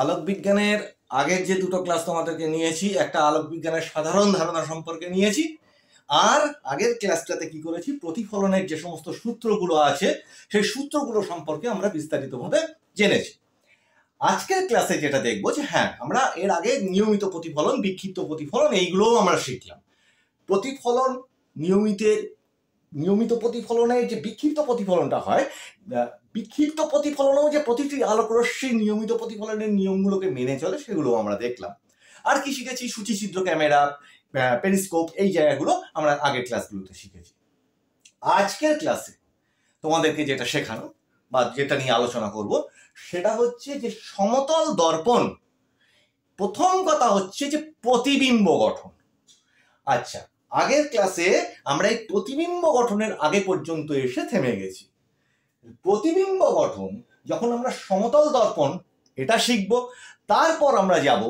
আলোক বিজ্ঞানের আগের যে দুটো ক্লাস তোমাদেরকে নিয়েছি, একটা আলোক বিজ্ঞানের সাধারণ ধারণা সম্পর্কে নিয়েছি, আর আগের ক্লাসটাতে কি করেছি, প্রতিফলনের যে সমস্ত সূত্রগুলো আছে সেই সূত্রগুলো সম্পর্কে আমরা বিস্তারিতভাবে জেনেছি। আজকের ক্লাসে যেটা দেখবো যে হ্যাঁ, আমরা এর আগে নিয়মিত প্রতিফলন, বিক্ষিপ্ত প্রতিফলন এইগুলোও আমরা শিখলাম। প্রতিফলন নিয়মিত প্রতিফলনের যে বিক্ষিপ্ত প্রতিফলনটা হয়, বিক্ষিপ্ত প্রতিফলনেও যে প্রতিটি আলোকরশ্মি নিয়মিত প্রতিফলনের নিয়মগুলোকে মেনে চলে সেগুলো আমরা দেখলাম। আর কি শিখেছি, সূচিছিদ্র ক্যামেরা, পেরিস্কোপ, এই জায়গাগুলো আমরা আগের ক্লাসগুলোতে শিখেছি। আজকের ক্লাসে তোমাদেরকে যেটা শেখানো বা যেটা নিয়ে আলোচনা করব সেটা হচ্ছে যে সমতল দর্পণ। প্রথম কথা হচ্ছে যে প্রতিবিম্ব গঠন। আচ্ছা, আগের ক্লাসে আমরা এই প্রতিবিম্ব গঠনের আগে পর্যন্ত এসে থেমে গেছি। প্রতিবিম্ব গঠন যখন আমরা সমতল দর্পণ এটা শিখব, তারপর আমরা যাব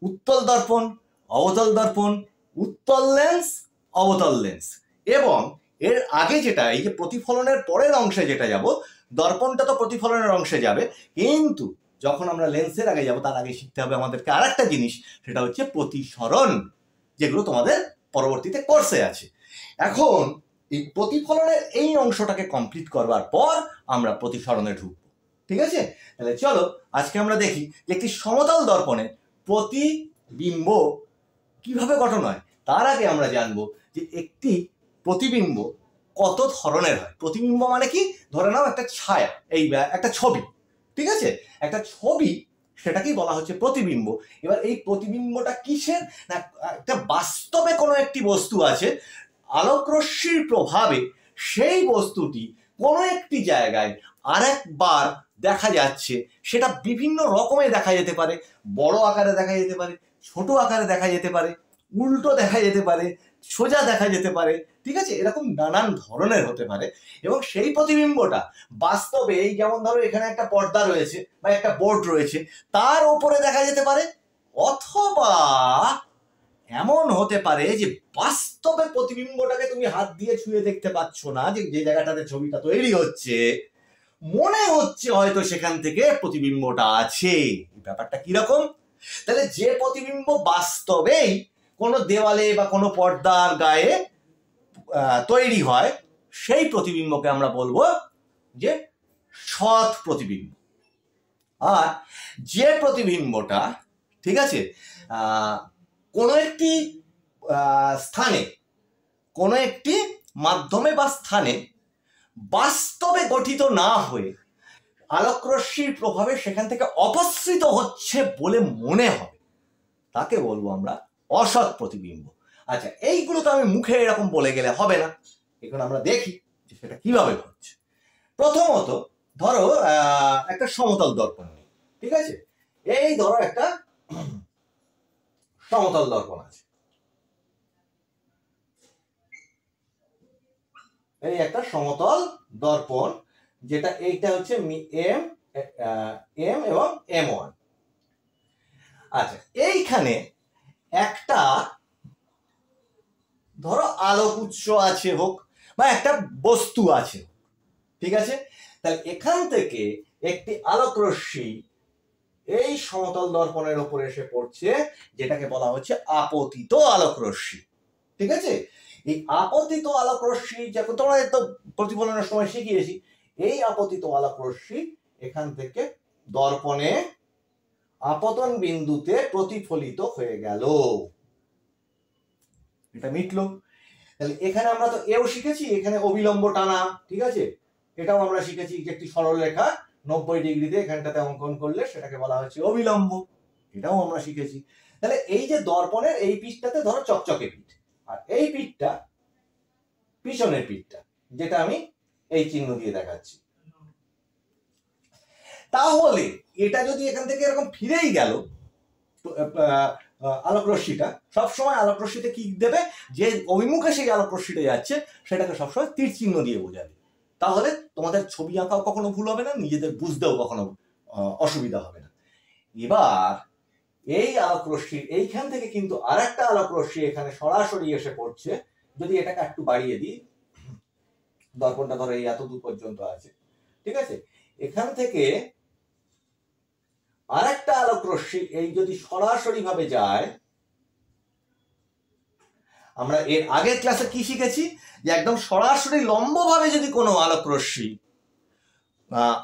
উত্তল দর্পণ, অবতল দর্পণ, উত্তল লেন্স, অবতল লেন্স, এবং এর আগে যেটা এই যে প্রতিফলনের পরের অংশে যেটা যাব, দর্পণটা তো প্রতিফলনের অংশে যাবে, কিন্তু যখন আমরা লেন্সের আগে যাব তার আগে শিখতে হবে আমাদেরকে আর একটা জিনিস, সেটা হচ্ছে প্রতিসরণ, যেগুলো তোমাদের পরবর্তীতে কোর্সে আছে। এখন এই প্রতিফলনের এই অংশটাকে কমপ্লিট করবার পর আমরা প্রতিসরণে ঢুকবো। ঠিক আছে, তাহলে চলো আজকে আমরা দেখি যে একটি সমতল দর্পণে প্রতিবিম্ব কিভাবে গঠন হয়। তার আগে আমরা জানবো যে একটি প্রতিবিম্ব কত ধরনের হয়। প্রতিবিম্ব মানে কি, ধরে নাও একটা ছায়া, এই একটা ছবি, ঠিক আছে, একটা ছবি, সেটাকেই বলা হচ্ছে প্রতিবিম্ব। এবার এই প্রতিবিম্বটা কিসের না, একটা বাস্তবে কোনো একটি বস্তু আছে, আলোকরশ্মির প্রভাবে সেই বস্তুটি কোনো একটি জায়গায় আরেকবার দেখা যাচ্ছে। সেটা বিভিন্ন রকমে দেখা যেতে পারে, বড় আকারে দেখা যেতে পারে, ছোট আকারে দেখা যেতে পারে, উল্টো দেখা যেতে পারে, সোজা দেখা যেতে পারে, ঠিক আছে, এরকম নানান ধরনের হতে পারে। এবং সেই প্রতিবিম্বটা বাস্তবে, এই যেমন ধরো এখানে একটা পর্দা রয়েছে বা একটা বোর্ড রয়েছে, তার উপরে দেখা যেতে পারে, অথবা এমন হতে পারে যে বাস্তবে প্রতিবিম্বটাকে তুমি হাত দিয়ে ছুঁয়ে দেখতে পাচ্ছ না, যে যে জায়গাটাতে ছবিটা তৈরি হচ্ছে মনে হচ্ছে হয়তো সেখান থেকে প্রতিবিম্বটা আছে। ব্যাপারটা কিরকম, তাহলে যে প্রতিবিম্ব বাস্তবেই কোনো দেওয়ালে বা কোনো পর্দার গায়ে তৈরি হয়, সেই প্রতিবিম্বকে আমরা বলবো যে সৎ প্রতিবিম্ব। আর যে প্রতিবিম্বটা, ঠিক আছে, কোনো একটি স্থানে, কোনো একটি মাধ্যমে বা স্থানে বাস্তবে গঠিত না হয়ে আলোকরশ্মির প্রভাবে সেখান থেকে অপসৃত হচ্ছে বলে মনে হবে, তাকে বলবো আমরা অসৎ প্রতিবিম্ব। আচ্ছা, এইগুলো তো আমি মুখে এরকম বলে গেলে হবে না, এখন আমরা দেখি যে সেটা কিভাবে হচ্ছে। প্রথমত ধরো একটা সমতল দর্পণ নেই, ঠিক আছে, এই ধরো একটা সমতল দর্পণ আছে, এই একটা সমতল দর্পণ, যেটা এইটা হচ্ছে এম এবং M1। আচ্ছা, এইখানে একটা ধরো আলোক উৎস আছে হোক, বা একটা বস্তু আছে, ঠিক আছে, তাহলে এখান থেকে একটি আলোক রশ্মি এই সমতল দর্পণের উপরে এসে পড়ছে, যেটাকে বলা হচ্ছে আপতিত আলোক রশ্মি। ঠিক আছে, এই আপতিত আলোক রশ্মি, যখন তোমরা তো প্রতিফলনের সময় শিখিয়েছি, এই আপতিত আলোক রশ্মি এখান থেকে দর্পণে আপতন বিন্দুতে প্রতিফলিত হয়ে গেল, এটা মিটলো। তাহলে এখানে আমরা তো এও শিখেছি, এখানে অবিলম্ব টানা, ঠিক আছে, এটাও আমরা শিখেছি যে একটি সরল রেখা 90 ডিগ্রিতে এখানটাতে অঙ্কন করলে সেটাকে বলা হচ্ছে অবিলম্ব, এটাও আমরা শিখেছি। তাহলে এই যে দর্পণের এই পিঠটাতে ধরো চকচকে পিঠ, আর এই পিঠটা পিছনের পিঠটা, যেটা আমি এই চিহ্ন দিয়ে দেখাচ্ছি, তাহলে এটা যদি এখান থেকে এরকম ফিরেই গেল, আলোক রশ্মিটা সবসময় আলোক রশ্মিতে কি দেবে, যে অভিমুখে সেই আলোক রশ্মিটা যাচ্ছে সেটাকে সবসময় তীর চিহ্ন দিয়ে বোঝাবে, তাহলে তোমাদের ছবি আঁকাও কখনো ভুল হবে না, নিজেদের বুঝতেও কখনো অসুবিধা হবে না। এবার এই আলোক রশ্মি এইখান থেকে কিন্তু আর একটা আলোক রশ্মি এখানে সরাসরি এসে পড়ছে। যদি এটাকে একটু বাড়িয়ে দিই, দর্পণটা ধরো এই এত দূর পর্যন্ত আছে, ঠিক আছে, এখান থেকে আর একটা আলোক রশ্মি এই যদি সরাসরি ভাবে যায়, আমরা এর আগের ক্লাসে কি শিখেছি যে একদম সরাসরি লম্বভাবে যদি কোনো আলোক রশ্মি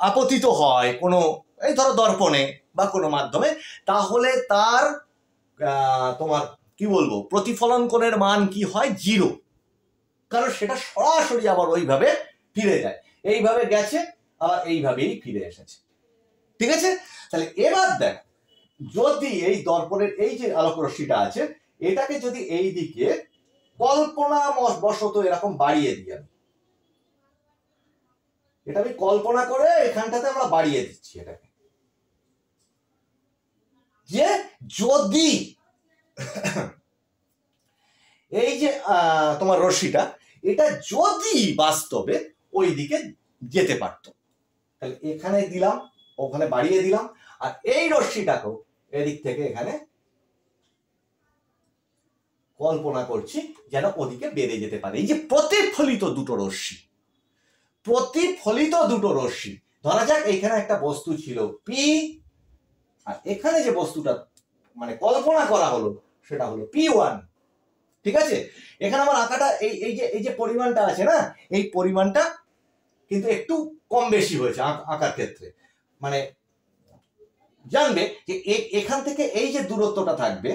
আপতিত হয় কোনো এই ধরো দর্পণে বা কোনো মাধ্যমে, তাহলে তার তোমার কি বলবো প্রতিফলন কোণের মান কি হয়? 0, কারণ সেটা সরাসরি আবার ওইভাবে ফিরে যায়, এইভাবে গেছে আবার এইভাবেই ফিরে এসেছে। ঠিক আছে, তাহলে এবার দেখ, যদি এই দর্পণের এই যে আলোক রশ্মিটা আছে এটাকে যদি এই দিকে কল্পনা বশত এরকম বাড়িয়ে দিই, এটা আমি কল্পনা করে এখানটাতে আমরা বাড়িয়ে দিচ্ছি এটাকে, যে যদি এই যে তোমার রশ্মিটা এটা যদি বাস্তবে ওই দিকে যেতে পারতো, তাহলে এখানে দিলাম, ওখানে বাড়িয়ে দিলাম, আর এই রশ্মিটাকেও এদিক থেকে এখানে কল্পনা করছি যেন ওদিকে বেড়ে যেতে পারে। এই যে প্রতিফলিত দুটো রশ্মি, ধরা যাক এইখানে একটা বস্তু ছিল পি, আর এখানে যে বস্তুটা মানে কল্পনা করা হলো সেটা হলো P1। ঠিক আছে, এখানে আমার আঁকাটা এই যে পরিমাণটা আছে না, এই পরিমাণটা কিন্তু একটু কম বেশি হয়েছে আঁকার ক্ষেত্রে। মানে জানবে যে এখান থেকে এই যে দূরত্বটা থাকবে,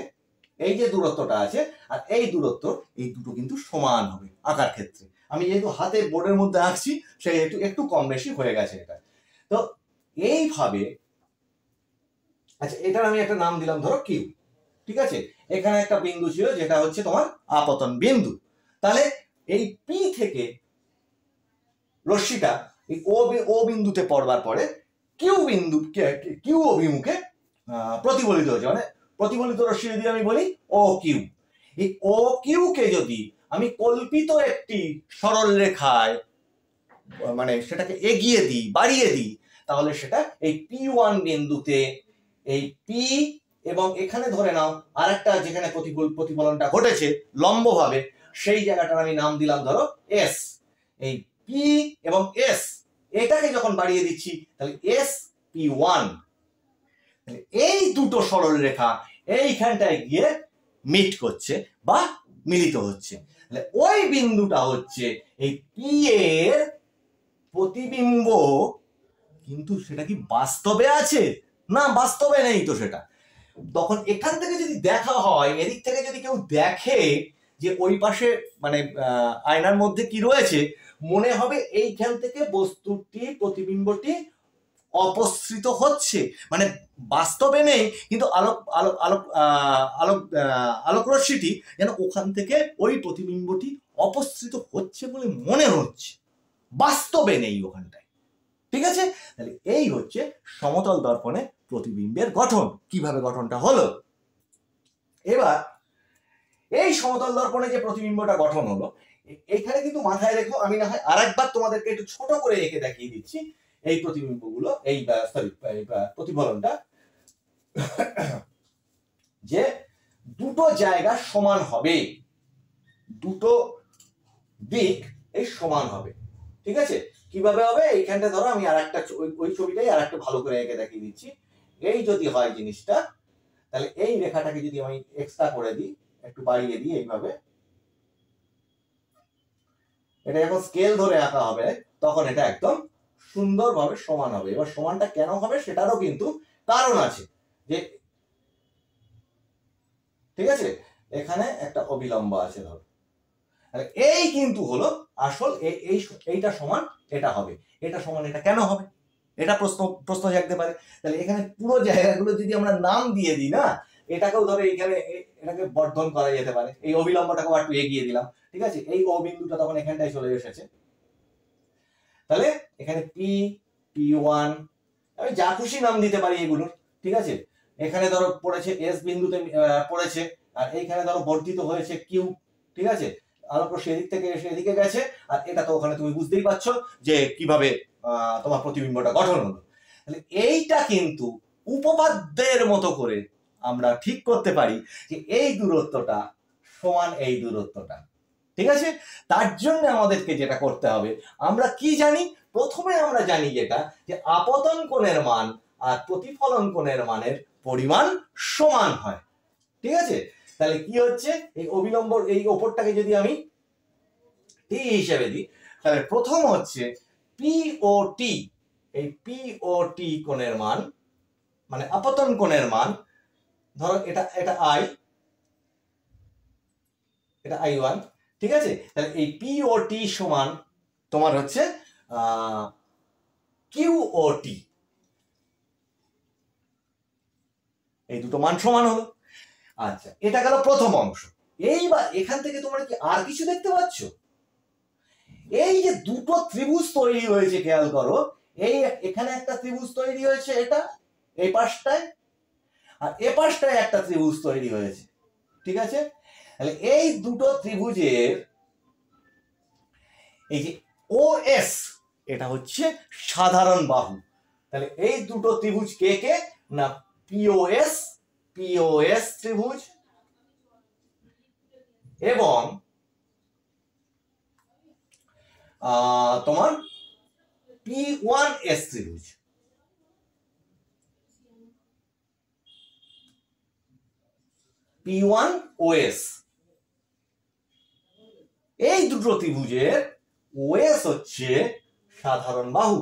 এই যে দূরত্বটা আছে আর এই দূরত্ব, এই দুটো কিন্তু সমান হবে আঁকার ক্ষেত্রে। আমি যেহেতু হাতে বোর্ডের মধ্যে আঁকছি সেহেতু একটু কম বেশি হয়ে গেছে এটা। তো এইভাবে, আচ্ছা এটার আমি একটা নাম দিলাম ধরো কিউ। ঠিক আছে, এখানে একটা বিন্দু ছিল যেটা হচ্ছে তোমার আপতন বিন্দু। তাহলে এই পি থেকে রশ্মিটা এই ও বিন্দুতে পড়বার পরে কিউ অভিমুখে প্রতিফলিত হয়েছে, মানে প্রতিফলিত রশ্মি যদি আমি বলি ও কিউ, এই ও কিউ কে যদি আমি কল্পিত একটি সরল রেখায় মানে সেটাকে এগিয়ে দিই, বাড়িয়ে দিই, তাহলে সেটা এই P1 বিন্দুতে এই পি এবং এখানে ধরে নাও আরেকটা যেখানে প্রতিফলনটা ঘটেছে লম্বভাবে, সেই জায়গাটার আমি নাম দিলাম ধরো এস। এই পি এবং এস এটাকে যখন বাড়িয়ে দিচ্ছি তাহলে এস P1, এই দুটো সরল রেখা এইখানটায় গিয়ে মিট করছে বা মিলিত হচ্ছে। তাহলে ওই বিন্দুটা হচ্ছে এই পি এর প্রতিবিম্ব, কিন্তু সেটা কি বাস্তবে আছে? না, বাস্তবে নেই তো সেটা। তখন এখান থেকে যদি দেখা হয়, এদিক থেকে যদি কেউ দেখে যে ওই পাশে মানে আয়নার মধ্যে কি রয়েছে, মনে হবে এইখান থেকে বস্তুটি প্রতিবিম্বটি অপসৃত হচ্ছে, মানে বাস্তবে নেই কিন্তু আলোক আলোক আলোক আলোক আলোক রশ্মিটি যেন ওখান থেকে ওই প্রতিবিম্বটি অপসৃত হচ্ছে বলে মনে হচ্ছে, বাস্তবে নেই ওখানটায়। ঠিক আছে, তাহলে এই হচ্ছে সমতল দর্পণে প্রতিবিম্বের গঠন। কিভাবে গঠনটা হলো, এবার এই সমতল দর্পণে যে প্রতিবিম্বটা গঠন হলো, এইখানে কিন্তু মাথায় রেখো, আমি না হয় আরেকবার তোমাদেরকে একটু ছোট করে এঁকে দেখিয়ে দিচ্ছি এই প্রতিবিম্বগুলো, এই সরি প্রতিফলনটা, যে দুটো জায়গা সমান হবে, দুটো দিক এই সমান হবে। ঠিক আছে, কিভাবে হবে? এইখানটা ধরো আমি আরেকটা ওই ছবিটাই আরেকটা ভালো করে এঁকে দেখিয়ে দিচ্ছি। এই যদি হয় জিনিসটা, তাহলে এই রেখাটাকে যদি আমি এক্সট্রা করে দিই, একটু বাড়িয়ে দিই এইভাবে, এটা যখন স্কেল ধরে আঁকা হবে তখন এটা একদম সুন্দরভাবে সমান হবে। এবার সমানটা কেন হবে সেটারও কিন্তু কারণ আছে, যে ঠিক আছে এখানে একটা অবিলম্ব আছে ধরো, এই কিন্তু হলো আসল এইটা সমান এটা হবে, এটা সমান এটা কেন হবে, এটা প্রশ্ন জাগতে পারে। তাহলে এখানে পুরো জায়গাগুলো যদি আমরা নাম দিয়ে দিই না, এটাকেও ধরো এইখানে এটাকে বর্ধন করা যেতে পারে, এই অবিলম্বটাকেও একটু এগিয়ে দিলাম। ঠিক আছে, এই ও বিন্দুটা তখন এখানটায় চলে এসেছে, তাহলে এখানে P1 আমি যা খুশি নাম দিতে পারি এগুলোর। ঠিক আছে, এখানে ধরো পড়েছে এস বিন্দুতে পড়েছে, আর এইখানে ধরো বর্ধিত হয়েছে কিউ। ঠিক আছে, আলোক সেদিক থেকে এসে এদিকে গেছে, আর এটা তো ওখানে তুমি বুঝতেই পারছো যে কিভাবে তোমার প্রতিবিম্বটা গঠন হলো। তাহলে এইটা কিন্তু উপপাদ্যের মতো করে আমরা ঠিক করতে পারি যে এই দূরত্বটা সমান এই দূরত্বটা। ঠিক আছে, তার জন্য আমাদেরকে যেটা করতে হবে, আমরা কি জানি? প্রথমে আমরা জানি যেটা, যে আপতন কোণের মান আর প্রতিফলন কোণের মানের পরিমাণ সমান হয়। ঠিক আছে, তাহলে কি হচ্ছে, এই অবিলম্ব এই ওপরটাকে যদি আমি টি হিসেবে দিই, তাহলে প্রথম হচ্ছে পিওটি, এই পিওটি কোণের মান মানে আপতন কোণের মান, ধরো এটা আই, এটা I1, ঠিক আছে, তাহলে এই পিওটি সমান তোমার হচ্ছে কিউওটি, এই দুটো মান সমান হলো। আচ্ছা, এটা গেল প্রথম অংশ। এইবার এখান থেকে তোমরা কি আর কিছু দেখতে পাচ্ছ? এই যে দুটো ত্রিভুজ তৈরি হয়েছে, খেয়াল করো, এই এখানে একটা ত্রিভুজ তৈরি হয়েছে, এটা এই পাশটায়, আর এ পাশটায় একটা ত্রিভুজ তৈরি হয়েছে। ঠিক আছে, তাহলে এই দুটো ত্রিভুজের এই যে OS, এটা হচ্ছে সাধারণ বাহু। তাহলে এই দুটো ত্রিভুজ কে কে না, পিওএস ত্রিভুজ এবং তোমার P1S ত্রিভুজ। P1OS, এই দুটো ত্রিভুজের OS হচ্ছে সাধারণ বাহু।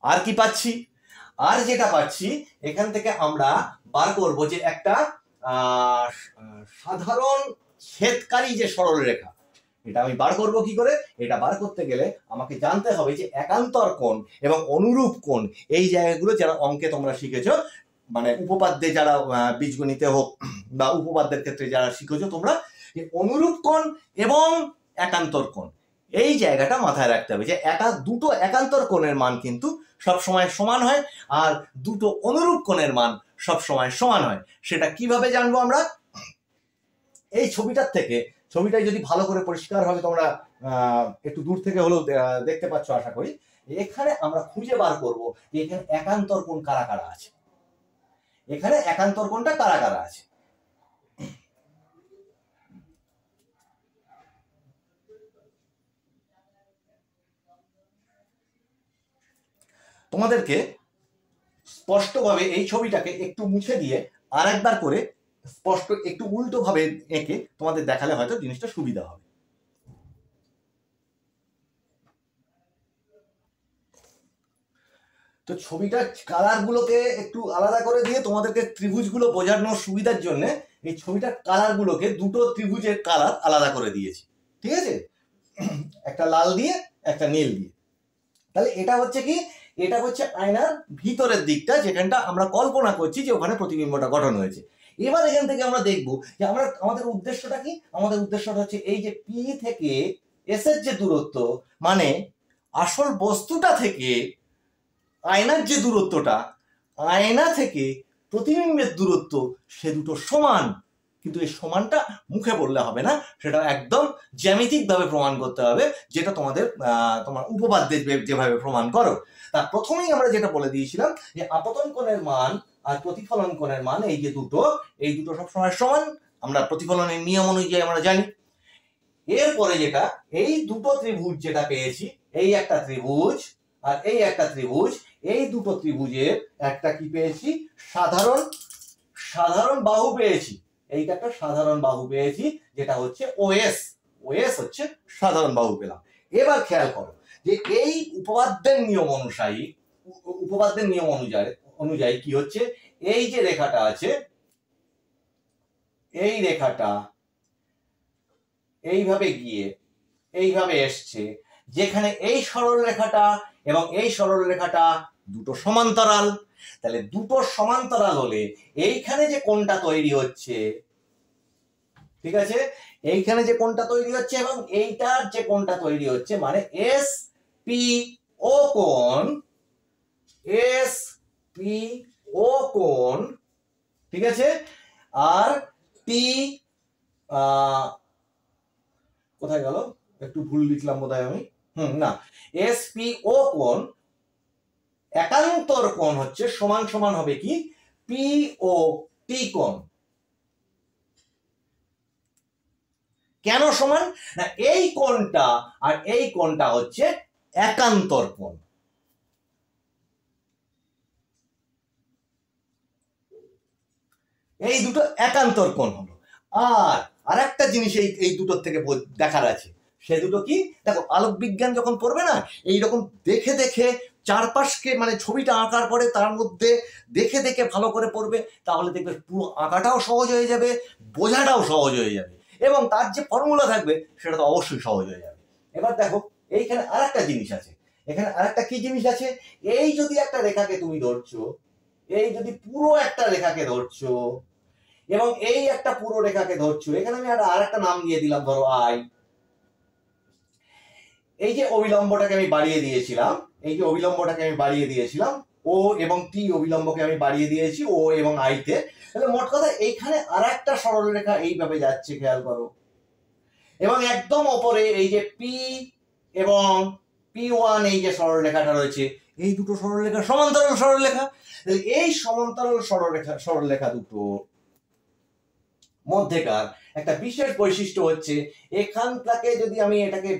আর কি পাচ্ছি? আর যেটা পাচ্ছি, এখান থেকে আমরা বার করব যে একটা সাধারণ ছেদকারী যে সরলরেখা, এটা আমি বার করব কি করে? এটা বার করতে গেলে আমাকে জানতে হবে যে একান্তর কোণ এবং অনুরূপ কোণ, এই জায়গাগুলো যারা অঙ্কে তোমরা শিখেছো, মানে উপপাদ্যে যারা বীজগণিতে হোক বা উপপাদ্যের ক্ষেত্রে যারা শিখেছো তোমরা, অনুরূপ কোণ এবং একান্তর কোণ, এই জায়গাটা মাথায় রাখতে হবে যে দুটো একান্তর কোণের মান কিন্তু সব সময় সমান হয়, আর দুটো অনুরূপ কোণের মান সব সময় সমান হয়। সেটা কিভাবে জানবো আমরা? এই ছবিটার থেকে, ছবিটা যদি ভালো করে পরিষ্কার হবে, তোমরা একটু দূর থেকে হলেও দেখতে পাচ্ছ আশা করি, এখানে আমরা খুঁজে বার করব যে এখানে একান্তর কোণ কারা কারা আছে, এখানে একান্তর কোণটা কারা কারা আছে। তোমাদেরকে স্পষ্টভাবে এই ছবিটাকে একটু মুছে দিয়ে আর একবার করে স্পষ্ট একটু উল্টো ভাবে এঁকে তোমাদের দেখালে হয়তো জিনিসটা সুবিধা হবে। তো ছবিটা কালার গুলোকে একটু আলাদা করে দিয়ে তোমাদেরকে ত্রিভুজগুলো বোঝানোর সুবিধার জন্য এই ছবিটার কালার গুলোকে দুটো ত্রিভুজের কালার আলাদা করে দিয়েছি। ঠিক আছে, একটা লাল দিয়ে একটা নীল দিয়ে। তাহলে এটা হচ্ছে কি, এটা হচ্ছে আয়নার ভিতরের দিকটা, যেখানটা আমরা কল্পনা করছি যে ওখানে প্রতিবিম্বটা গঠন হয়েছে। এবার এখান থেকে আমরা দেখব যে আমাদের উদ্দেশ্যটা কি। আমাদের উদ্দেশ্যটা হচ্ছে এই যে পি থেকে এস এর যে দূরত্ব, মানে আসল বস্তুটা থেকে আয়নার যে দূরত্বটা, আয়না থেকে প্রতিবিম্বের দূরত্ব, সে দুটো সমান। কিন্তু এই সমানটা মুখে বললে হবে না, সেটা একদম জ্যামিতিক ভাবে প্রমাণ করতে হবে, যেটা তোমার উপপাদ্যে যেভাবে প্রমাণ করো। তা প্রথমেই আমরা যেটা বলে দিয়েছিলাম যে আপতন কোণের মান আর প্রতিফলন কোণের মান, এই দুটো সবসময় সমান, আমরা প্রতিফলনের নিয়ম অনুযায়ী আমরা জানি। এরপরে যেটা, এই দুটো ত্রিভুজ যেটা পেয়েছি, এই একটা ত্রিভুজ আর এই একটা ত্রিভুজ, এই দুটো ত্রিভুজের একটা কি পেয়েছি, সাধারণ বাহু পেয়েছি। এইটা একটা সাধারণ বাহু পেয়েছি, যেটা হচ্ছে ওএস হচ্ছে সাধারণ বাহু পেলাম। এবার খেয়াল করো যে এই উপপাদ্যের নিয়ম অনুযায়ী কি হচ্ছে, এই যে রেখাটা আছে, এই রেখাটা এইভাবে গিয়ে এইভাবে এসছে, যেখানে এই সরল রেখাটা এবং এই সরল রেখাটা দুটো সমান্তরাল। তাহলে দুটো সমান্তরাল হলে এইখানে যে কোণটা তৈরি হচ্ছে, ঠিক আছে, এইখানে যে কোণটা তৈরি হচ্ছে এবং এইটার যে কোণটা তৈরি হচ্ছে, মানে এস পি ও কোণ, এস পি ও কোণ, ঠিক আছে, আর টি কোথায় গেল, একটু ভুল লিখলাম বোধহয় আমি, না, এস পি ও কোণ, একান্তর কোণ হচ্ছে সমান সমান হবে কি, পি ও টি কোণ। কেন সমান? না এই কোণটা আর এই কোণটা হচ্ছে একান্তর কোণ। এই দুটো একান্তর কোণ হলো। আর আরেকটা জিনিস এই দুটোর থেকে দেখার আছে, সে দুটো কি? দেখো আলোক বিজ্ঞান যখন পড়বে না, এইরকম দেখে দেখে চারপাশকে মানে ছবিটা আঁকার পরে তার মধ্যে দেখে দেখে ভালো করে পড়বে, তাহলে দেখবে পুরো আঁকাটাও সহজ হয়ে যাবে, বোঝাটাও সহজ হয়ে যাবে, এবং তার যে ফর্মুলা থাকবে সেটা তো অবশ্যই সহজ হয়ে যাবে। এবার দেখো এইখানে আরেকটা জিনিস আছে, এখানে আরেকটা কি জিনিস আছে, এই যদি একটা রেখাকে তুমি ধরছো, এই যদি পুরো একটা রেখাকে ধরছো এবং এই একটা পুরো রেখাকে ধরছো, এখানে আমি আরেকটা নাম দিয়ে দিলাম, ধরো আই। এই যে অবিলম্বটাকে আমি বাড়িয়ে দিয়েছিলাম, এই যে অবিলম্বটাকে আমি বাড়িয়ে দিয়েছিলাম, ও এবং টি অবিলম্বকে আমি বাড়িয়ে দিয়েছি ও এবং আইতে, তাহলে মোট কথা এইখানে আরেকটা সরলরেখা এইভাবে যাচ্ছে, খেয়াল করো, এবং একদম ওপরে এই যে পি এবং P1 এই যে সরলরেখাটা রয়েছে, এই দুটো সরলরেখা সমান্তরাল সরলরেখা। এই সমান্তরাল সরলরেখা দুটো মধ্যেকার একটা বিশেষ বৈশিষ্ট্য হচ্ছে, এখান থেকে যদি আমি এটাকে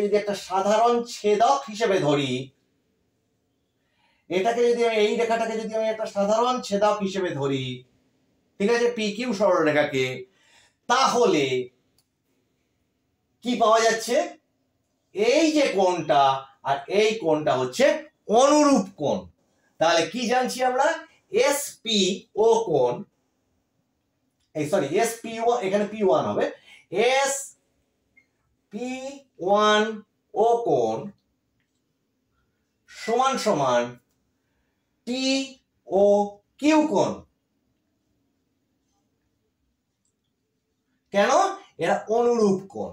যদি একটা সাধারণ ছেদক হিসেবে ধরি, এটাকে যদি আমি এই রেখাটাকে যদি আমি একটা সাধারণ ছেদক হিসেবে ধরি, ঠিক আছে, PQ সরলরেখাকে, তাহলে কি পাওয়া যাচ্ছে? এই যে কোণটা আর এই কোণটা হচ্ছে অনুরূপ কোণ। তাহলে কি জানছি আমরা? SPO কোণ, এই সরি SPO, এখানে P1 হবে, SPO কোণ সমান সমান TOQ কোণ। কেন? এরা অনুরূপ কোণ,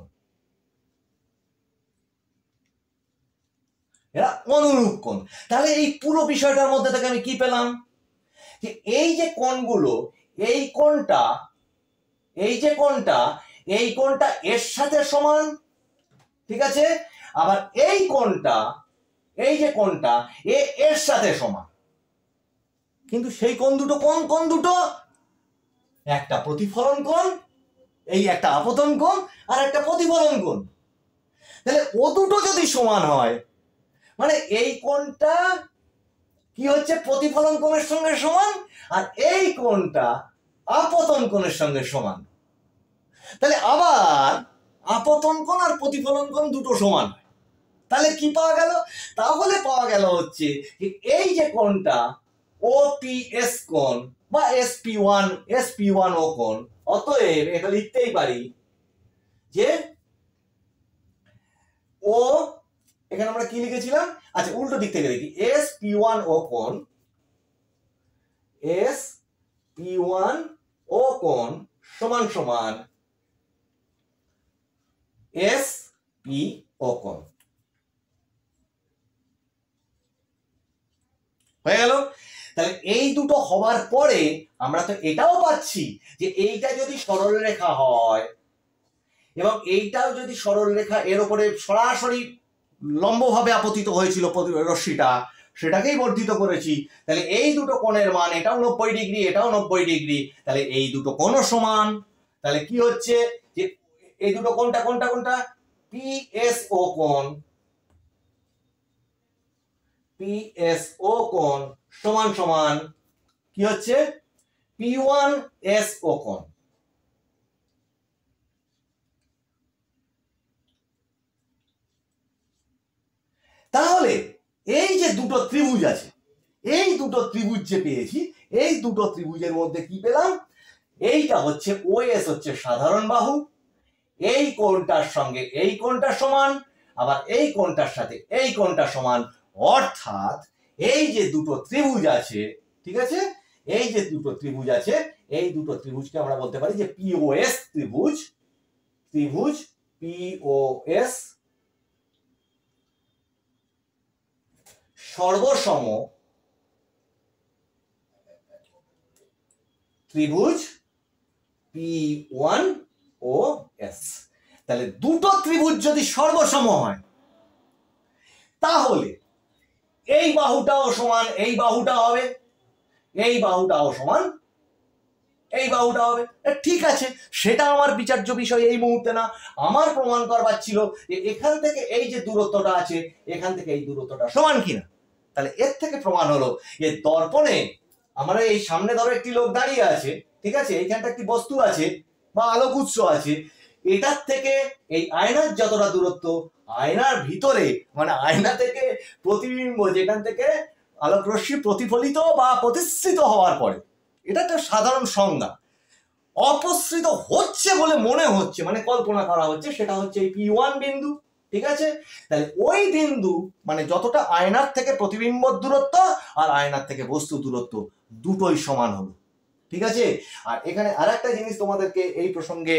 এরা অনুরূপ কোণ। তাহলে এই পুরো বিষয়টার মধ্যে থেকে আমি কি পেলাম? যে এই যে কোণগুলো, এই কোণটা, এই যে কোণটা, এই কোণটা এর সাথে সমান, ঠিক আছে, আবার এই কোণটা, এই যে কোণটা এর সাথে সমান, কিন্তু সেই কোণ দুটো কোণ দুটো, একটা প্রতিফলন কোণ, এই একটা আপতন কোণ, আর একটা প্রতিফলন কোণ। তাহলে ও দুটো যদি সমান হয়, মানে এই কোণটা কি হচ্ছে? প্রতিফলন কোণের সঙ্গে সমান, আর এই কোণটা আপতন কোণের সঙ্গে সমান। তাহলে আবার আপতন কোণ আর প্রতিফলন কোণ দুটো সমান, তাহলে কি পাওয়া গেল? তাহলে পাওয়া গেল হচ্ছে এই যে কোণটা OPS কোণ বা SP1O কোণ, অতএব এটা লিখতেই পারি যে ও, এখানে আমরা কি লিখেছিলাম? আচ্ছা উল্টো দিক থেকে দেখি, SP1O কোণ, SP1O কোণ সমান সমান SPO কোণ। হয়ে গেল? তাহলে এই দুটো হবার পরে আমরা তো এটাও পাচ্ছি যে এইটা যদি সরলরেখা হয় এবং এইটাও যদি সরলরেখা, এর উপরে সরাসরি লম্বভাবে আপতিত হয়েছিল রশ্মিটা, সেটাকেই বর্ধিত করেছি, তাহলে এই দুটো কোণের মান, এটাও 90 ডিগ্রি, এটাও 90 ডিগ্রি, তাহলে এই দুটো কোণও সমান। তাহলে কি হচ্ছে যে এই দুটো কোণটা PSO কোণ, PSO কোণ সমান সমান কি হচ্ছে? P1SO কোণ। তাহলে এই যে দুটো ত্রিভুজ আছে, এই দুটো ত্রিভুজ যে পেয়েছি, এই দুটো ত্রিভুজের মধ্যে কি পেলাম? এইটা হচ্ছে OS হচ্ছে সাধারণ বাহু, এই কোণটার সঙ্গে এই কোণটা সমান, আবার এই কোণটার সাথে এই কোণটা সমান, অর্থাৎ এই যে দুটো ত্রিভুজ আছে, ঠিক আছে, এই যে দুটো ত্রিভুজ আছে, এই দুটো ত্রিভুজকে আমরা বলতে পারি যে POS ত্রিভুজ, POS সর্বসম ত্রিভুজ P1OS। তাহলে দুটো ত্রিভুজ যদি সর্বসম হয়, তাহলে এই বাহুটাও সমান, এই বাহুটা হবে, এই বাহুটাও সমান এই বাহুটা হবে। ঠিক আছে, সেটা আমার বিচার্য বিষয় এই মুহূর্তে না। আমার প্রমাণ করবার ছিল যে এখান থেকে এই যে দূরত্বটা আছে, এখান থেকে এই দূরত্বটা সমান কিনা। তাহলে এর থেকে প্রমাণ হলো যে দর্পণে আমরা এই সামনে ধরো একটি লোক দাঁড়িয়ে আছে, ঠিক আছে, এইখানটা একটি বস্তু আছে বা আলোক উৎস আছে, এটার থেকে এই আয়নার যতটা দূরত্ব, আয়নার ভিতরে মানে আয়না থেকে প্রতিবিম্ব, যেখান থেকে আলোক রশ্মি প্রতিফলিত বা প্রতিসৃত হওয়ার পরে, এটা একটা সাধারণ সংজ্ঞা, অপসৃত হচ্ছে বলে মনে হচ্ছে, মানে কল্পনা করা হচ্ছে, সেটা হচ্ছে এই P1 বিন্দু। ঠিক আছে, তাহলে ওই বিন্দু মানে যতটা আয়নার থেকে প্রতিবিম্ব দূরত্ব আর আয়নার থেকে বস্তু দূরত্ব দুটোই সমান হলো। ঠিক আছে, আর এখানে আরেকটা জিনিস তোমাদেরকে এই প্রসঙ্গে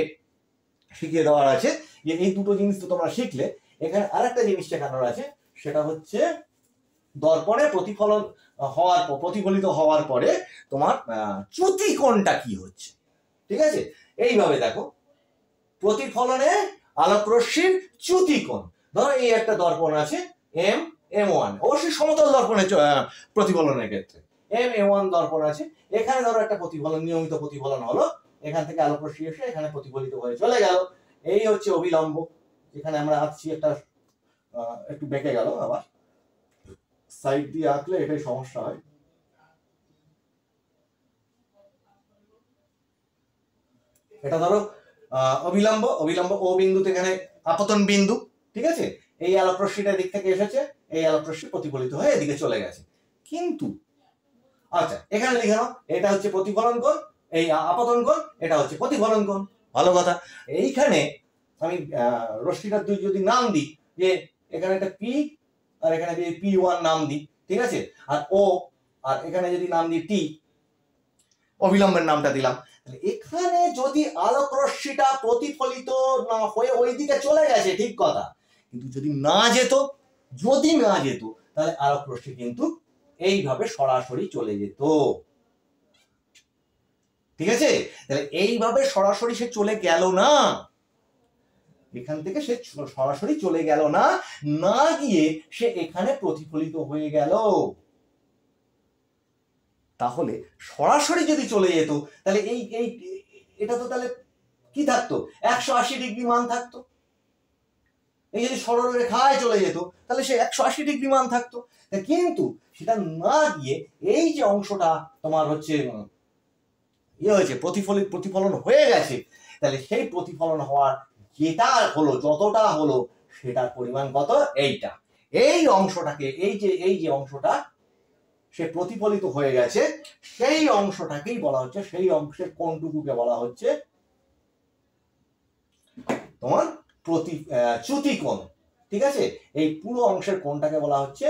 শিখিয়ে দেওয়ার আছে, যে এই দুটো জিনিস তো তোমরা শিখলে, এখানে আরেকটা জিনিস শেখানোর আছে, সেটা হচ্ছে দর্পণে প্রতিফলিত হওয়ার পরে তোমার চ্যুতি কোণটা কি হচ্ছে। ঠিক আছে, এইভাবে দেখো, প্রতিফলনে আলোক রশ্মির চ্যুতি কোণ, ধরো এই একটা দর্পণ আছে M1, অবশ্যই সমতল দর্পণে প্রতিফলনের ক্ষেত্রে M1 দর্পণ আছে, এখানে ধরো একটা প্রতিফলন, নিয়মিত প্রতিফলন হলো, এখান থেকে আলোক রশ্মি এসে এখানে প্রতিফলিত হয়ে চলে গেল, এই হচ্ছে অবিলম্ব। এখানে আমরা আঁকছি একটা, একটু বেঁকে গেল, আবার সাইড দিয়ে আঁকলে এটাই সমস্যা হয়। এটা ধরো অবিলম্ব, ও বিন্দুতে এখানে আপতন বিন্দু। ঠিক আছে, এই আলোক রশ্মিটা দিক থেকে এসেছে, এই আলোক রশ্মি প্রতিফলিত হয়ে এদিকে চলে গেছে, কিন্তু আচ্ছা এখানে লিখে নাও, এটা হচ্ছে প্রতিফলন কোণ, এই আপতন কোণ, এটা হচ্ছে প্রতিফলন কোণ। ভালো কথা, এইখানে আমি রশ্মিটার যদি নাম দিই, যে এখানে একটা P আর এখানে যদি P1 নাম দিই, ঠিক আছে, আর O, আর এখানে যদি নাম দিই T, অবিলম্বের নামটা দিলাম, এখানে যদি আলোক রশ্মিটা প্রতিফলিত না হয়ে ওই দিকে চলে গেছে, ঠিক কথা, কিন্তু যদি না যেত, তাহলে আলোক রশ্মি কিন্তু এইভাবে সরাসরি চলে যেত। ঠিক আছে, তাহলে এইভাবে সরাসরি সে চলে গেল না, এখান থেকে সে সরাসরি চলে গেল না, না গিয়ে সে এখানে প্রতিফলিত হয়ে গেল। তাহলে সরাসরি যদি চলে যেত, তাহলে এটা তো তাহলে কি থাকতো, 180 ডিগ্রি মান থাকতো। এই যদি সরল রেখায় চলে যেত, তাহলে সে 180 ডিগ্রি মান থাকতো, কিন্তু সেটা না গিয়ে এই যে অংশটা তোমার হচ্ছে হয়েছে, প্রতিফলন হয়ে গেছে, তাহলে সেই প্রতিফলন হওয়ার যেটা হলো, যতটা হলো, সেটার পরিমাণ কত, এইটা, এই অংশটাকে, এই যে অংশটা সে প্রতিফলিত হয়ে গেছে, সেই অংশটাকেই বলা হচ্ছে, সেই অংশের কোণটুকুকে বলা হচ্ছে তোমার চ্যুতি কোণ। ঠিক আছে, এই পুরো অংশের কোণটাকে বলা হচ্ছে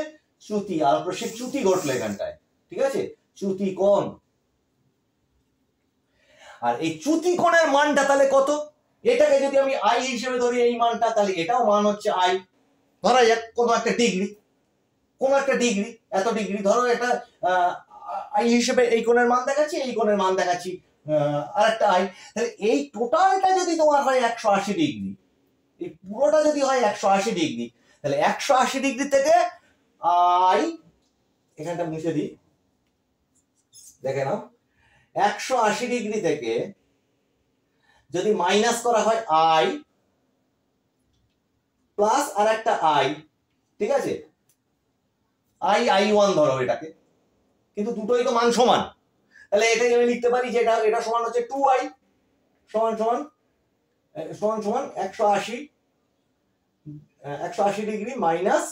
চ্যুতি, আর সে চ্যুতি ঘটলো এখানটায়। ঠিক আছে, চ্যুতি কোণ। আর এই চ্যুতি কোণের মানটা তাহলে কত, এটাকে যদি আমি আই হিসেবে ধরি, এই মানটা, তাহলে এটাও মান হচ্ছে আই, ধরা যাক কোনো একটা ডিগ্রি, এত ডিগ্রি, ধরো এটা আই হিসেবে এই কোণের মান দেখাচ্ছি, এই কোণের মান দেখাচ্ছি আরেকটা আই, তাহলে এই টোটালটা যদি তোমার হয় 180 ডিগ্রি, এই পুরোটা যদি হয় 180 ডিগ্রি, তাহলে 180 ডিগ্রি থেকে আই, এখানটা মুছে দিই, দেখে নাও, 180 ডিগ্রি থেকে যদি মাইনাস করা হয় আই প্লাস আর একটা আই, ঠিক আছে, I1 ধরো এটাকে, কিন্তু দুটোই তো মান সমান, তাহলে এটাই আমি লিখতে পারি যে এটা সমান হচ্ছে 2i সমান 180 ডিগ্রি মাইনাস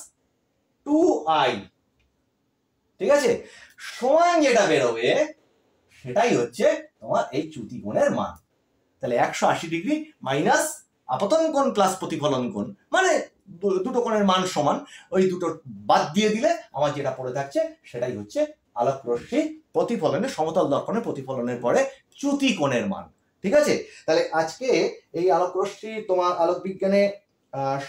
2i। ঠিক আছে, সমান যেটা বেরোবে সেটাই হচ্ছে তোমার এই চ্যুতি কোণের মান। তাহলে 180 ডিগ্রি মাইনাস আপতন কোণ প্লাস প্রতিফলন কোণ, মানে দুটো কোণের মান সমান, ওই দুটো বাদ দিয়ে দিলে আমার যেটা পড়ে থাকছে সেটাই হচ্ছে আলোক রশ্মি প্রতিফলনে, সমতল দর্পণে প্রতিফলনের পরে চ্যুতি কোণের মান। ঠিক আছে, তাহলে আজকে এই আলোক রশ্মি তোমার আলোক বিজ্ঞানে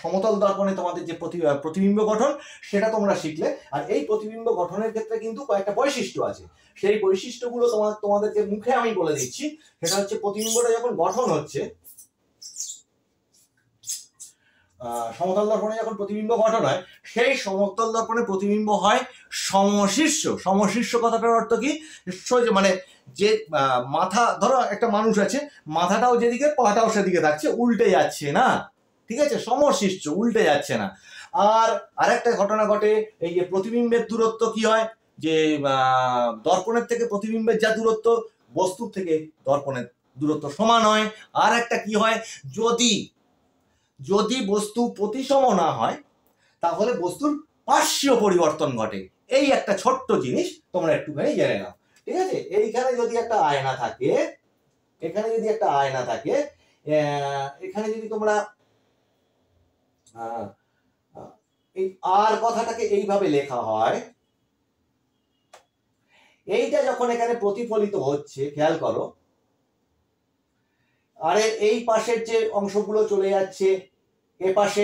সমতল দর্পণে তোমাদের যে প্রতিবিম্ব গঠন, সেটা তোমরা শিখলে। আর এই প্রতিবিম্ব গঠনের ক্ষেত্রে কিন্তু কয়েকটা বৈশিষ্ট্য আছে, সেই বৈশিষ্ট্যগুলো তোমাদেরকে মুখে আমি বলে দিচ্ছি। সেটা হচ্ছে, প্রতিবিম্বটা যখন গঠন হচ্ছে, সমতল দর্পণে যখন প্রতিবিম্ব গঠন হয়, সেই সমতল দর্পণে প্রতিবিম্ব হয় সমশীর্ষ। সমশীর্ষ কথাটার অর্থ কি? মানে যে মাথা, ধরো একটা মানুষ আছে, মাথাটাও যেদিকে পাটাও সেদিকে থাকছে, উল্টে যাচ্ছে না, ঠিক আছে, সমশীর্ষ, উল্টে যাচ্ছে না। আর আরেকটা ঘটনা ঘটে, এই যে প্রতিবিম্বের দূরত্ব কি হয়, যে দর্পণের থেকে প্রতিবিম্বের যা দূরত্ব, বস্তুর থেকে দর্পণের দূরত্ব সমান হয়। আর একটা কি হয়, যদি বস্তু প্রতিসম না হয় তাহলে বস্তুর পার্শ্বীয় পরিবর্তন ঘটে। এই একটা ছোট্ট জিনিস তোমরা একটুখানি জেনে নাও, ঠিক আছে। এইখানে যদি একটা আয়না থাকে, এখানে যদি একটা আয়না থাকে, এখানে যদি তোমরা এই আর কথাটাকে এইভাবে লেখা হয়, এইটা যখন এখানে প্রতিফলিত হচ্ছে, খেয়াল করো, আরে এই পাশের যে অংশগুলো চলে যাচ্ছে এ পাশে,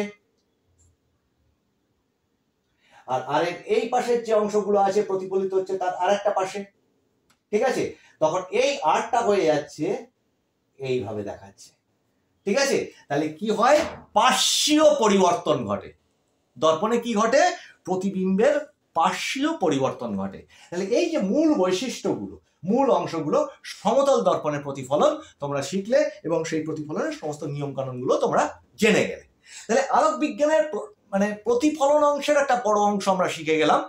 আর আরেক এই পাশের যে অংশগুলো আছে প্রতিফলিত হচ্ছে তার আরেকটা পাশে, ঠিক আছে। তখন এই আরটা হয়ে যাচ্ছে এইভাবে দেখাচ্ছে, ঠিক আছে। তাহলে কি হয়, পার্শ্বীয় পরিবর্তন ঘটে দর্পণে। কি ঘটে? প্রতিবিম্বের পার্শ্বীয় পরিবর্তন ঘটে। তাহলে এই যে মূল বৈশিষ্ট্যগুলো, মূল অংশগুলো সমতল দর্পণের প্রতিফলন তোমরা শিখলে, এবং সেই প্রতিফলনের সমস্ত নিয়ম কানুনগুলো তোমরা জেনে গেলে। তাহলে আলোক বিজ্ঞানের মানে প্রতিফলন অংশের একটা বড় অংশ আমরা শিখে গেলাম।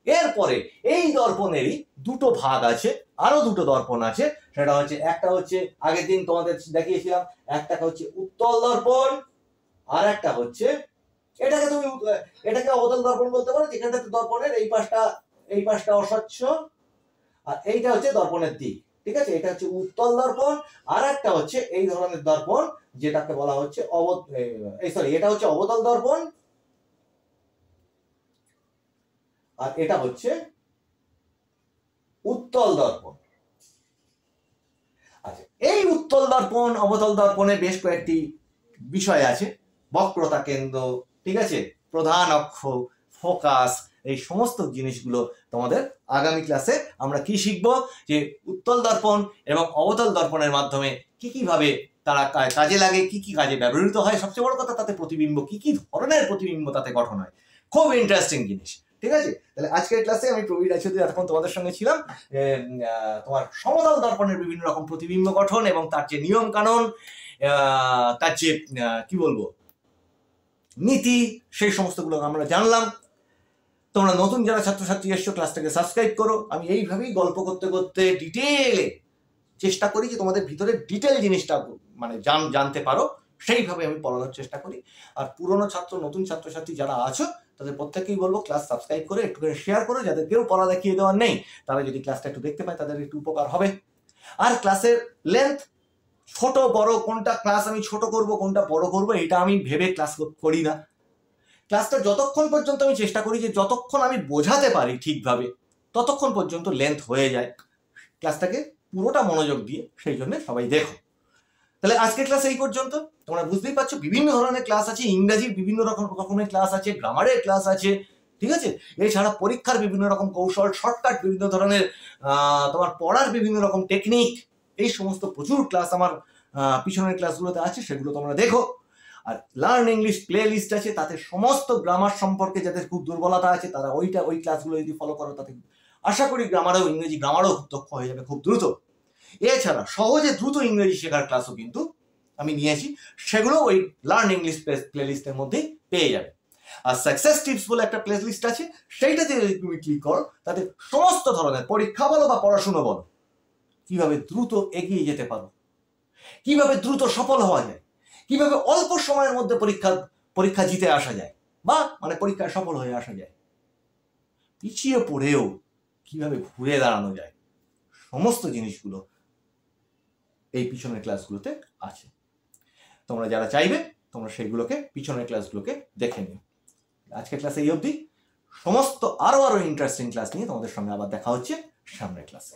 এরপরে এই দর্পণেরই দুটো ভাগ আছে, আরো দুটো দর্পণ আছে। সেটা হচ্ছে, একটা হচ্ছে আগের দিন তোমাদের দেখিয়েছিলাম, একটা হচ্ছে উত্তল দর্পণ, আর একটা হচ্ছে এটাকে অবতল দর্পণ বলতে পারো, যেখানটাতে দর্পণের এই পাশটা অস্বচ্ছ, আর এইটা হচ্ছে দর্পণের দিক, ঠিক আছে। এটা হচ্ছে উত্তল দর্পণ। আর একটা হচ্ছে এই ধরনের দর্পণ, যেটাকে বলা হচ্ছে এটা হচ্ছে অবতল দর্পণ, আর এটা হচ্ছে উত্তল দর্পণ। আচ্ছা, এই উত্তল দর্পণ অবতল দর্পণে বেশ কয়েকটি বিষয় আছে, বক্রতা কেন্দ্র, ঠিক আছে, প্রধান অক্ষ, ফোকাস, এই সমস্ত জিনিসগুলো তোমাদের আগামী ক্লাসে আমরা কি শিখবো, যে উত্তল দর্পণ এবং অবতল দর্পণের মাধ্যমে কি কিভাবে তারা কাজে লাগে, কি কি কাজে ব্যবহৃত হয়, সবচেয়ে বড় কথা তাতে প্রতিবিম্ব, কি কি ধরনের প্রতিবিম্ব তাতে গঠন হয়। খুব ইন্টারেস্টিং জিনিস, ঠিক আছে। তাহলে আজকের ক্লাসে আমি প্রবীর রায়চৌধুরী এতক্ষণ তোমাদের সঙ্গে ছিলাম। তোমার সমতল দর্পণের বিভিন্ন রকম প্রতিবিম্ব গঠন এবং তার যে নিয়ম কানুন, তার যে কি বলবো নীতি, সেই সমস্তগুলো আমরা জানলাম। তোমরা নতুন যারা ছাত্রছাত্রী এসছো, ক্লাসটাকে সাবস্ক্রাইব করো। আমি এইভাবেই গল্প করতে করতে ডিটেলে চেষ্টা করি যে তোমাদের ভিতরে ডিটেল জিনিসটা মানে জানতে পারো, সেইভাবে আমি পড়ানোর চেষ্টা করি। আর পুরনো ছাত্র, নতুন ছাত্রছাত্রী যারা আছো, তাদের প্রত্যেকেই বলবো ক্লাস সাবস্ক্রাইব করে একটু করে শেয়ার করো, যাদের কেউ পড়া দেখিয়ে দেওয়ার নেই তারা যদি ক্লাসটা একটু দেখতে পায় তাদের একটু উপকার হবে। আর ক্লাসের লেন্থ ছোট বড়, কোনটা ক্লাস আমি ছোট করব কোনটা বড় করব, এটা আমি ভেবে ক্লাস করি না। ক্লাসটা যতক্ষণ পর্যন্ত আমি চেষ্টা করি যে যতক্ষণ আমি বোঝাতে পারি ঠিকভাবে, ততক্ষণ পর্যন্ত লেন্থ হয়ে যায়। ক্লাসটাকে পুরোটা মনোযোগ দিয়ে সেই জন্য সবাই দেখো। তাহলে আজকের ক্লাস এই পর্যন্ত। তোমরা বুঝতেই পারছো বিভিন্ন ধরনের ক্লাস আছে, ইংরেজির বিভিন্ন রকমের ক্লাস আছে, গ্রামারের ক্লাস আছে, ঠিক আছে। এছাড়া পরীক্ষার বিভিন্ন রকম কৌশল, শর্টকাট, বিভিন্ন ধরনের তোমার পড়ার বিভিন্ন রকম টেকনিক, এই সমস্ত প্রচুর ক্লাস আমার পিছনের ক্লাসগুলোতে আছে, সেগুলো তোমরা দেখো। আর লার্ন ইংলিশ প্লে লিস্ট আছে, তাতে সমস্ত গ্রামার সম্পর্কে যাদের খুব দুর্বলতা আছে তারা ওই ক্লাসগুলো যদি ফলো করো, তাতে আশা করি ইংরেজি গ্রামারও খুব দক্ষ হয়ে যাবে খুব দ্রুত। এছাড়া সহজে দ্রুত ইংরেজি শেখার ক্লাসও কিন্তু আমি নিয়েছি, সেগুলো ওই লার্ন ইংলিশ প্লে লিস্টের মধ্যেই পেয়ে যাবে। আর সাকসেস টিপস বলে একটা প্লে লিস্ট আছে, সেইটাতে যদি তুমি ক্লিক করো, তাতে সমস্ত ধরনের পরীক্ষা বলো বা পড়াশুনো বলো, কিভাবে দ্রুত এগিয়ে যেতে পারো, কিভাবে দ্রুত সফল হওয়া যায়, কিভাবে অল্প সময়ের মধ্যে পরীক্ষা জিতে আসা যায়, বা মানে পরীক্ষায় সফল হয়ে আসা যায়, পিছিয়ে পড়েও কিভাবে ঘুরে দাঁড়ানো যায়, সমস্ত জিনিসগুলো এই পিছনের ক্লাসগুলোতে আছে। তোমরা যারা চাইবে তোমরা সেইগুলোকে, পিছনের ক্লাসগুলোকে দেখে নিও। আজকের ক্লাসে এই অবধি। সমস্ত আরো ইন্টারেস্টিং ক্লাস নিয়ে তোমাদের সঙ্গে আবার দেখা হচ্ছে সামনের ক্লাসে।